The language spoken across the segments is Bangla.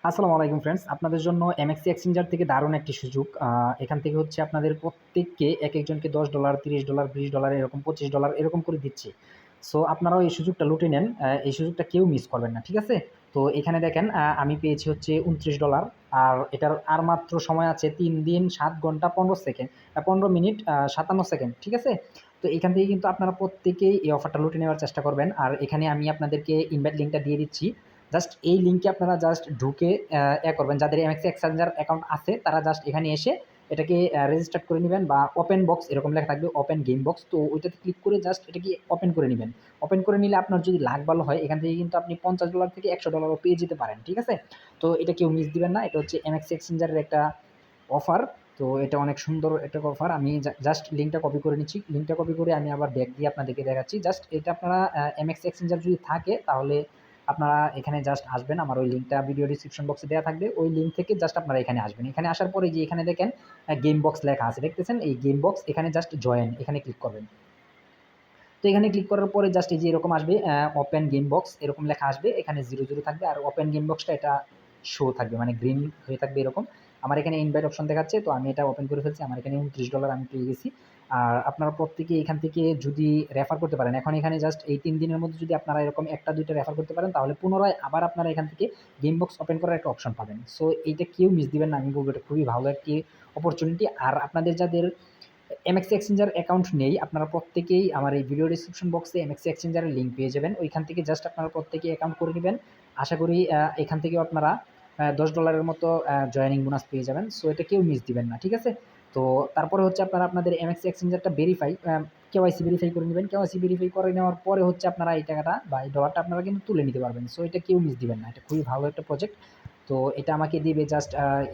আসসালামু আলাইকুম ফ্রেন্ডস, আপনাদের জন্য এমএক্সি এক্সচেঞ্জার থেকে দারুণ একটি সুযোগ। এখান থেকে হচ্ছে আপনাদের প্রত্যেককে একজনকে $10, $30, $20 এরকম $25 এরকম করে দিচ্ছে। সো আপনারাও এই সুযোগটা লুটে নেন। এই সুযোগটা কেউ মিস করবেন না, ঠিক আছে? তো এখানে দেখেন, আমি পেয়েছি হচ্ছে $29। আর এটার আর মাত্র সময় আছে 3 দিন 7 ঘন্টা 15 সেকেন্ড, 15 মিনিট 57 সেকেন্ড, ঠিক আছে? তো এখান থেকে কিন্তু আপনারা প্রত্যেকেই এই অফারটা লুটে নেওয়ার চেষ্টা করবেন। আর এখানে আমি আপনাদেরকে ইনভাইট লিঙ্কটা দিয়ে দিচ্ছি। জাস্ট এই লিঙ্কে আপনারা জাস্ট ঢুকে করবেন। যাদের এমএক্সি এক্সচেঞ্জার অ্যাকাউন্ট আছে তারা জাস্ট এখানে এসে এটাকে রেজিস্টার করে নেবেন, বা ওপেন বক্স এরকম লেখা থাকবে, ওপেন গেম বক্স। তো ওইটাতে ক্লিক করে জাস্ট এটাকে ওপেন করে নেবেন। ওপেন করে নিলে আপনার যদি লাক ভালো হয়, এখান থেকে কিন্তু আপনি $50 থেকে $100 পেয়ে যেতে পারেন, ঠিক আছে? তো এটা কেউ মিস দিবেন না। এটা হচ্ছে এমএক্সি এক্সচেঞ্জারের একটা অফার। তো এটা অনেক সুন্দর একটা অফার। আমি জাস্ট লিঙ্কটা কপি করে নিচ্ছি। লিঙ্কটা কপি করে আমি আবার ব্যাক দিয়ে আপনাদেরকে দেখাচ্ছি। জাস্ট এটা আপনারা এমএক্সি এক্সচেঞ্জার যদি থাকে তাহলে আপনারা এখানে জাস্ট আসবেন। আমার ওই লিঙ্কটা ভিডিও ডিসক্রিপশন বক্সে দেওয়া থাকবে। ওই লিঙ্ক থেকে জাস্ট আপনারা এখানে আসবেন। এখানে আসার পরে যে এখানে দেখেন গেম বক্স লেখা আছে, দেখতেছেন? এই গেম বক্স, এখানে জাস্ট জয়েন, এখানে ক্লিক করবেন। তো এখানে ক্লিক করার পরে জাস্ট এই যে এরকম আসবে, ওপেন গেম বক্স এরকম লেখা আসবে। এখানে 00 থাকবে, আর ওপেন গেম বক্সটা এটা শো থাকবে, মানে গ্রিন হয়ে থাকবে এরকম। আমার এখানে ইনভাইট অপশন দেখাচ্ছে, তো আমি এটা ওপেন করে ফেলছি। আমার এখানে $29 আমি পেয়ে গেছি। আর আপনারা প্রত্যেকে এখান থেকে যদি রেফার করতে পারেন, এখন এখানে জাস্ট এই 3 দিনের মধ্যে যদি আপনারা এরকম একটা দুইটা রেফার করতে পারেন, তাহলে পুনরায় আবার আপনারা এখান থেকে গেম বক্স ওপেন করার একটা অপশন পাবেন। সো এইটা কেউ মিস দিবেন না, আমি বলবো এটা খুবই ভালো একটি অপরচুনিটি। আর আপনাদের যাদের এমএক্সি এক্সচেঞ্জার অ্যাকাউন্ট নেই, আপনারা প্রত্যেকেই আমার এই ভিডিও ডিসক্রিপশন বক্সে এমএক্সি এক্সচেঞ্জারের লিঙ্ক পেয়ে যাবেন। ওইখান থেকে জাস্ট আপনারা প্রত্যেকেই অ্যাকাউন্ট করে নেবেন। আশা করি এখান থেকেও আপনারা $10 মতো জয়েনিং বোনাস পেয়ে যাবেন। সো এটা কেউ মিস দিবেন না, ঠিক আছে? তো তারপরে হচ্ছে আপনারা আপনাদের এমএক্সি এক্সচেঞ্জারটা কেওয়াইসি ভেরিফাই করে নেবেন। কেওয়াইসি ভেরিফাই করে নেওয়ার পরে হচ্ছে আপনারা এই টাকাটা বা এই ডলারটা আপনারা কিন্তু তুলে নিতে পারবেন। সো এটা কেউ মিস দিবেন না, এটা খুবই ভালো একটা প্রজেক্ট। তো এটা আমাকে দিবে জাস্ট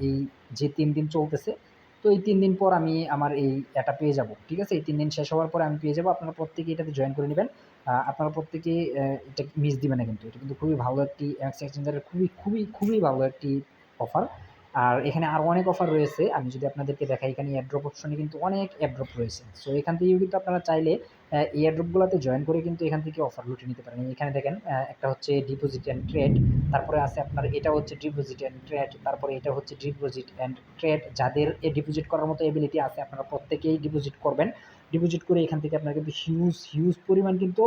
এই যে 3 দিন চলতেছে। তো এই 3 দিন পর আমি আমার এটা পেয়ে যাব, ঠিক আছে? এই 3 দিন শেষ হওয়ার পরে আমি পেয়ে যাব। আপনারা প্রত্যেকেই এটাতে জয়েন করে নেবেন। আপনারা প্রত্যেকেই এটা মিস দিবেন না কিন্তু। এটা কিন্তু খুবই ভালো একটি এমএক্সি এক্সচেঞ্জারের খুবই, খুবই, খুবই ভালো একটি অফার। আর এখানে আরও অনেক অফার রয়েছে। আমি যদি আপনাদেরকে দেখাই, এখানে এয়ারড্রপ অপশনে কিন্তু অনেক এয়ারড্রপ রয়েছে। সো এখান থেকেও কিন্তু আপনারা চাইলে এই এয়ারড্রপগুলোতে জয়েন করে কিন্তু এখান থেকে অফার লুটে নিতে পারেন। এখানে দেখেন, একটা হচ্ছে ডিপোজিট অ্যান্ড ট্রেড, তারপরে আছে আপনার এটা হচ্ছে ডিপোজিট অ্যান্ড ট্রেড, তারপরে এটা হচ্ছে ডিপোজিট অ্যান্ড ট্রেড। যাদের ডিপোজিট করার মতো এবিলিটি আছে আপনারা প্রত্যেকেই ডিপোজিট করবেন। ডিপোজিট করে এখান থেকে আপনারা কিন্তু হিউজ হিউজ পরিমাণ কিন্তু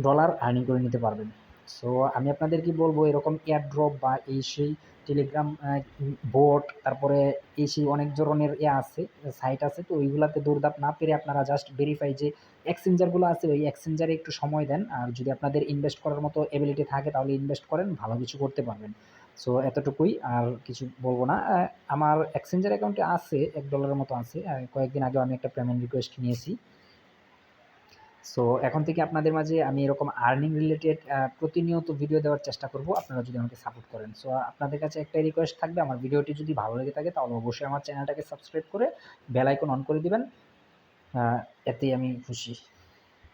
ডলার আর্নিং করে নিতে পারবেন। সো আমি আপনাদেরকে বলবো, এরকম এয়ারড্রপ বা এই সেই টেলিগ্রাম বোট, তারপরে এই সেই অনেক ধরনের আছে, সাইট আছে। তো ওইগুলাতে দৌড়ধাপ না পেরে আপনারা জাস্ট ভেরিফাই যে এক্সচেঞ্জারগুলো আছে, ওই এক্সচেঞ্জারে একটু সময় দেন। আর যদি আপনাদের ইনভেস্ট করার মতো এবিলিটি থাকে তাহলে ইনভেস্ট করেন, ভালো কিছু করতে পারবেন। সো এতটুকুই, আর কিছু বলবো না। আমার এক্সচেঞ্জার অ্যাকাউন্টে আছে $1 মতো আছে। কয়েকদিন আগেও আমি একটা পেমেন্ট রিকোয়েস্ট নিয়েছি। সো এখন থেকে আপনাদের মাঝে আমি এরকম আর্নিং রিলেটেড প্রতিনিয়ত ভিডিও দেওয়ার চেষ্টা করব, আপনারা যদি আমাকে সাপোর্ট করেন। সো আপনাদের কাছে একটাই রিকোয়েস্ট থাকবে, আমার ভিডিওটি যদি ভালো লেগে থাকে তাহলে অবশ্যই আমার চ্যানেলটাকে সাবস্ক্রাইব করে বেল আইকন অন করে দিবেন। এতেই আমি খুশি।